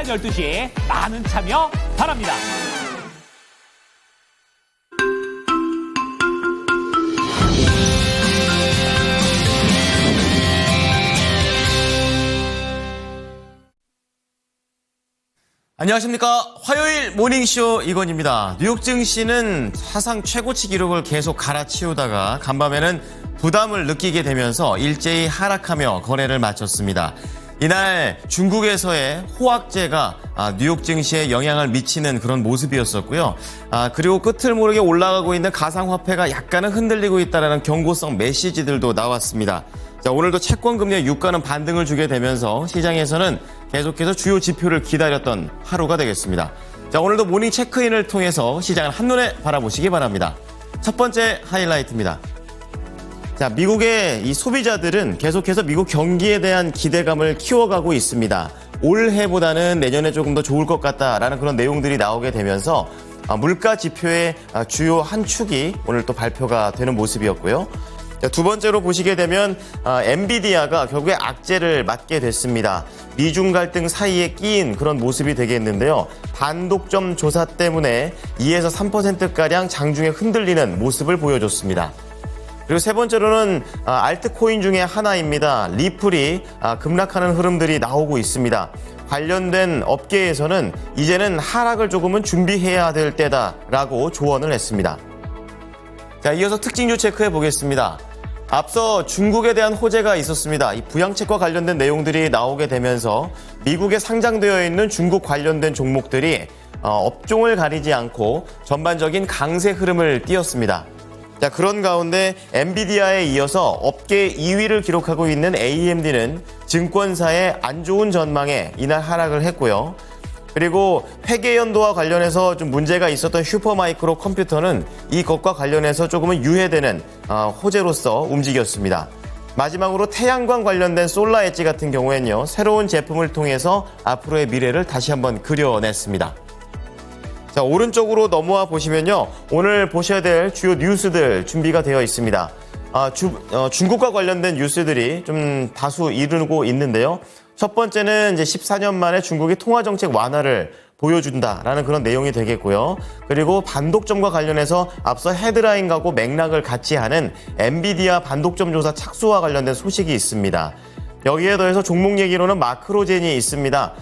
12시 많은 참여 바랍니다. 안녕하십니까. 화요일 모닝쇼 이건입니다. 뉴욕 증시는 사상 최고치 기록을 계속 갈아치우다가 간밤에는 부담을 느끼게 되면서 일제히 하락하며 거래를 마쳤습니다. 이날 중국에서의 호황제가 뉴욕 증시에 영향을 미치는 그런 모습이었었고요. 그리고 끝을 모르게 올라가고 있는 가상화폐가 약간은 흔들리고 있다는 경고성 메시지들도 나왔습니다. 자, 오늘도 채권금리와 유가는 반등을 주게 되면서 시장에서는 계속해서 주요 지표를 기다렸던 하루가 되겠습니다. 자, 오늘도 모닝 체크인을 통해서 시장을 한눈에 바라보시기 바랍니다. 첫 번째 하이라이트입니다. 자, 미국의 이 소비자들은 계속해서 미국 경기에 대한 기대감을 키워가고 있습니다. 올해보다는 내년에 조금 더 좋을 것 같다라는 그런 내용들이 나오게 되면서 물가 지표의 주요 한 축이 오늘 또 발표가 되는 모습이었고요. 두 번째로 보시게 되면 엔비디아가 결국에 악재를 맞게 됐습니다. 미중 갈등 사이에 끼인 그런 모습이 되겠는데요. 반독점 조사 때문에 2에서 3%가량 장중에 흔들리는 모습을 보여줬습니다. 그리고 세 번째로는 알트코인 중에 하나입니다. 리플이 급락하는 흐름들이 나오고 있습니다. 관련된 업계에서는 이제는 하락을 조금은 준비해야 될 때다라고 조언을 했습니다. 자, 이어서 특징주 체크해 보겠습니다. 앞서 중국에 대한 호재가 있었습니다. 이 부양책과 관련된 내용들이 나오게 되면서 미국에 상장되어 있는 중국 관련된 종목들이 업종을 가리지 않고 전반적인 강세 흐름을 띄었습니다. 자, 그런 가운데 엔비디아에 이어서 업계 2위를 기록하고 있는 AMD는 증권사의 안 좋은 전망에 이날 하락을 했고요. 그리고 회계연도와 관련해서 좀 문제가 있었던 슈퍼마이크로 컴퓨터는 이것과 관련해서 조금은 유예되는 호재로서 움직였습니다. 마지막으로 태양광 관련된 솔라 엣지 같은 경우에는요, 새로운 제품을 통해서 앞으로의 미래를 다시 한번 그려냈습니다. 자, 오른쪽으로 넘어와 보시면요, 오늘 보셔야 될 주요 뉴스들 준비가 되어 있습니다. 중국과 관련된 뉴스들이 좀 다수 이르고 있는데요. 첫 번째는 이제 14년 만에 중국이 통화정책 완화를 보여준다라는 그런 내용이 되겠고요. 그리고 반독점과 관련해서 앞서 헤드라인하고 맥락을 같이 하는 엔비디아 반독점 조사 착수와 관련된 소식이 있습니다. 여기에 더해서 종목 얘기로는 마크로젠이 있습니다.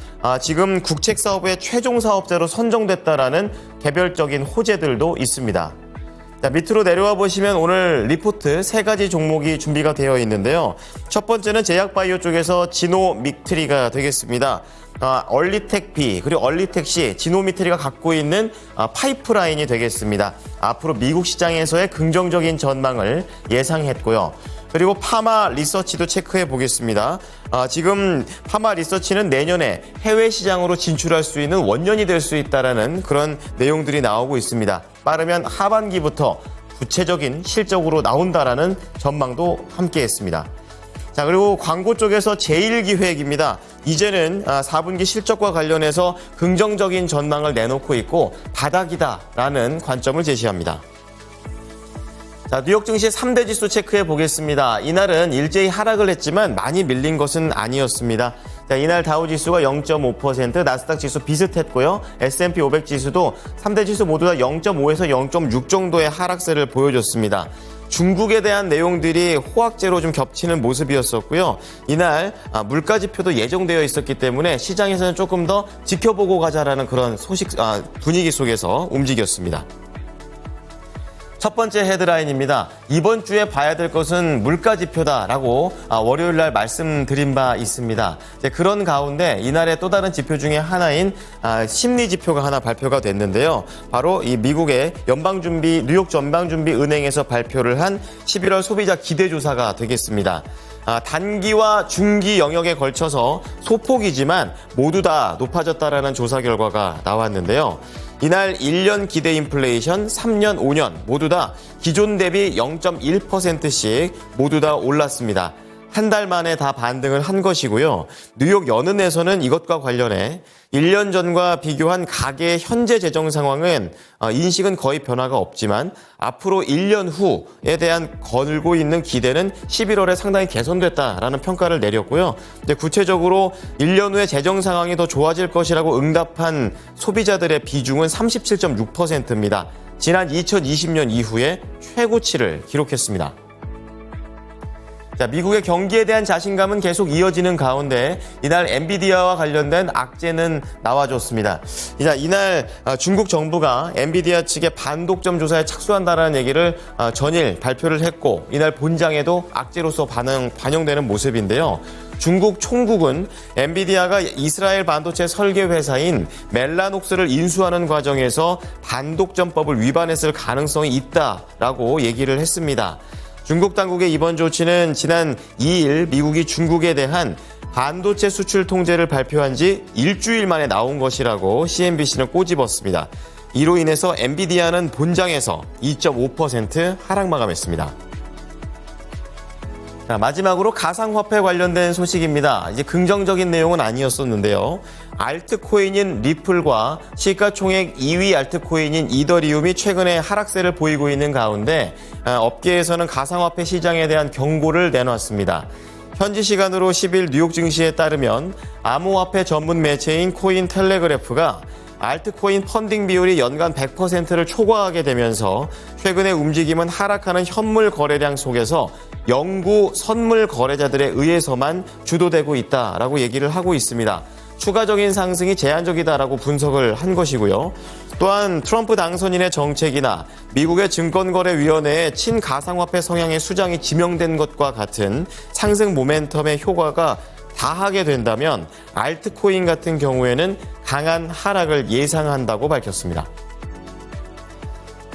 지금 국책사업의 최종 사업자로 선정됐다라는 개별적인 호재들도 있습니다. 자, 밑으로 내려와 보시면 오늘 리포트 3가지 종목이 준비가 되어 있는데요. 첫 번째는 제약바이오 쪽에서 지노미트리가 되겠습니다. 얼리텍B 그리고 얼리텍C, 지노미트리가 갖고 있는 파이프라인이 되겠습니다. 앞으로 미국 시장에서의 긍정적인 전망을 예상했고요. 그리고 파마 리서치도 체크해 보겠습니다. 지금 파마 리서치는 내년에 해외 시장으로 진출할 수 있는 원년이 될 수 있다는 그런 내용들이 나오고 있습니다. 빠르면 하반기부터 구체적인 실적으로 나온다라는 전망도 함께 했습니다. 자, 그리고 광고 쪽에서 제일기획입니다. 이제는 4분기 실적과 관련해서 긍정적인 전망을 내놓고 있고 바닥이다라는 관점을 제시합니다. 자, 뉴욕 증시 3대 지수 체크해 보겠습니다. 이날은 일제히 하락을 했지만 많이 밀린 것은 아니었습니다. 자, 이날 다우지수가 0.5%, 나스닥 지수 비슷했고요. S&P 500 지수도 3대 지수 모두 다 0.5에서 0.6 정도의 하락세를 보여줬습니다. 중국에 대한 내용들이 호황제로 좀 겹치는 모습이었었고요. 이날 물가 지표도 예정되어 있었기 때문에 시장에서는 조금 더 지켜보고 가자라는 그런 분위기 속에서 움직였습니다. 첫 번째 헤드라인입니다. 이번 주에 봐야 될 것은 물가 지표다라고 월요일 날 말씀드린 바 있습니다. 그런 가운데 이날의 또 다른 지표 중에 하나인 심리 지표가 하나 발표가 됐는데요. 바로 이 미국의 뉴욕 연방준비은행에서 발표를 한 11월 소비자 기대조사가 되겠습니다. 단기와 중기 영역에 걸쳐서 소폭이지만 모두 다 높아졌다라는 조사 결과가 나왔는데요. 이날 1년 기대 인플레이션, 3년, 5년 모두 다 기존 대비 0.1%씩 모두 다 올랐습니다. 한 달 만에 다 반등을 한 것이고요. 뉴욕 연은에서는 이것과 관련해 1년 전과 비교한 가계의 현재 재정 상황은 인식은 거의 변화가 없지만 앞으로 1년 후에 대한 걸고 있는 기대는 11월에 상당히 개선됐다라는 평가를 내렸고요. 구체적으로 1년 후에 재정 상황이 더 좋아질 것이라고 응답한 소비자들의 비중은 37.6%입니다. 지난 2020년 이후에 최고치를 기록했습니다. 자, 미국의 경기에 대한 자신감은 계속 이어지는 가운데 이날 엔비디아와 관련된 악재는 나와줬습니다. 이날 중국 정부가 엔비디아 측의 반독점 조사에 착수한다는 얘기를 전일 발표를 했고 이날 본장에도 악재로서 반영되는 모습인데요. 중국 총국은 엔비디아가 이스라엘 반도체 설계 회사인 멜라녹스를 인수하는 과정에서 반독점법을 위반했을 가능성이 있다라고 얘기를 했습니다. 중국 당국의 이번 조치는 지난 2일 미국이 중국에 대한 반도체 수출 통제를 발표한 지 일주일 만에 나온 것이라고 CNBC는 꼬집었습니다. 이로 인해서 엔비디아는 본장에서 2.5% 하락 마감했습니다. 자, 마지막으로 가상화폐 관련된 소식입니다. 이제 긍정적인 내용은 아니었었는데요. 알트코인인 리플과 시가총액 2위 알트코인인 이더리움이 최근에 하락세를 보이고 있는 가운데 업계에서는 가상화폐 시장에 대한 경고를 내놨습니다. 현지 시간으로 10일 뉴욕 증시에 따르면 암호화폐 전문 매체인 코인텔레그래프가 알트코인 펀딩 비율이 연간 100%를 초과하게 되면서 최근의 움직임은 하락하는 현물 거래량 속에서 영구 선물 거래자들에 의해서만 주도되고 있다라고 얘기를 하고 있습니다. 추가적인 상승이 제한적이다라고 분석을 한 것이고요. 또한 트럼프 당선인의 정책이나 미국의 증권거래위원회의 친가상화폐 성향의 수장이 지명된 것과 같은 상승 모멘텀의 효과가 다하게 된다면 알트코인 같은 경우에는 강한 하락을 예상한다고 밝혔습니다.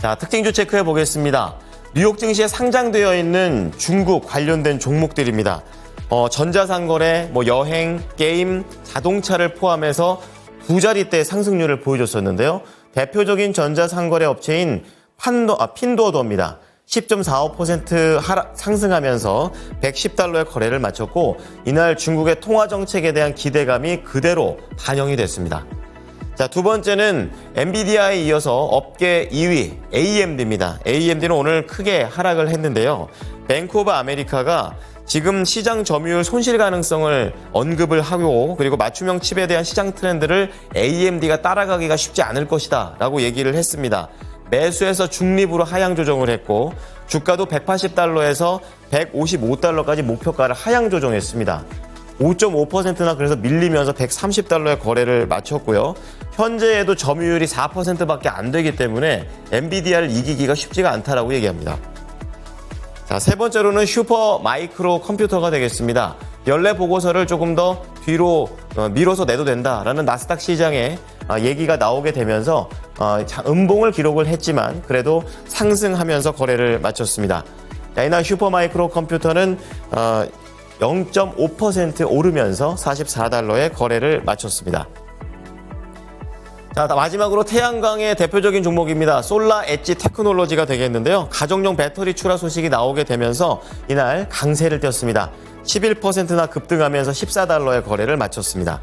자, 특징주 체크해 보겠습니다. 뉴욕 증시에 상장되어 있는 중국 관련된 종목들입니다. 전자상거래, 여행, 게임, 자동차를 포함해서 두 자릿대 상승률을 보여줬었는데요. 대표적인 전자상거래 업체인 핀도어도입니다. 10.45% 상승하면서 110달러의 거래를 마쳤고 이날 중국의 통화정책에 대한 기대감이 그대로 반영이 됐습니다. 자, 두 번째는 엔비디아에 이어서 업계 2위 AMD입니다. AMD는 오늘 크게 하락을 했는데요. 뱅크 오브 아메리카가 지금 시장 점유율 손실 가능성을 언급을 하고 그리고 맞춤형 칩에 대한 시장 트렌드를 AMD가 따라가기가 쉽지 않을 것이다 라고 얘기를 했습니다. 매수해서 중립으로 하향 조정을 했고 주가도 180달러에서 155달러까지 목표가를 하향 조정했습니다. 5.5%나 그래서 밀리면서 130달러의 거래를 마쳤고요. 현재에도 점유율이 4%밖에 안 되기 때문에 엔비디아를 이기기가 쉽지가 않다라고 얘기합니다. 자, 세 번째로는 슈퍼 마이크로 컴퓨터가 되겠습니다. 연례 보고서를 조금 더 뒤로 미뤄서 내도 된다라는 나스닥 시장에 얘기가 나오게 되면서 음봉을 기록을 했지만 그래도 상승하면서 거래를 마쳤습니다. 이날 슈퍼마이크로 컴퓨터는 0.5% 오르면서 44달러의 거래를 마쳤습니다. 자, 마지막으로 태양광의 대표적인 종목입니다. 솔라 엣지 테크놀로지가 되겠는데요. 가정용 배터리 출하 소식이 나오게 되면서 이날 강세를 띄었습니다. 11%나 급등하면서 14달러의 거래를 마쳤습니다.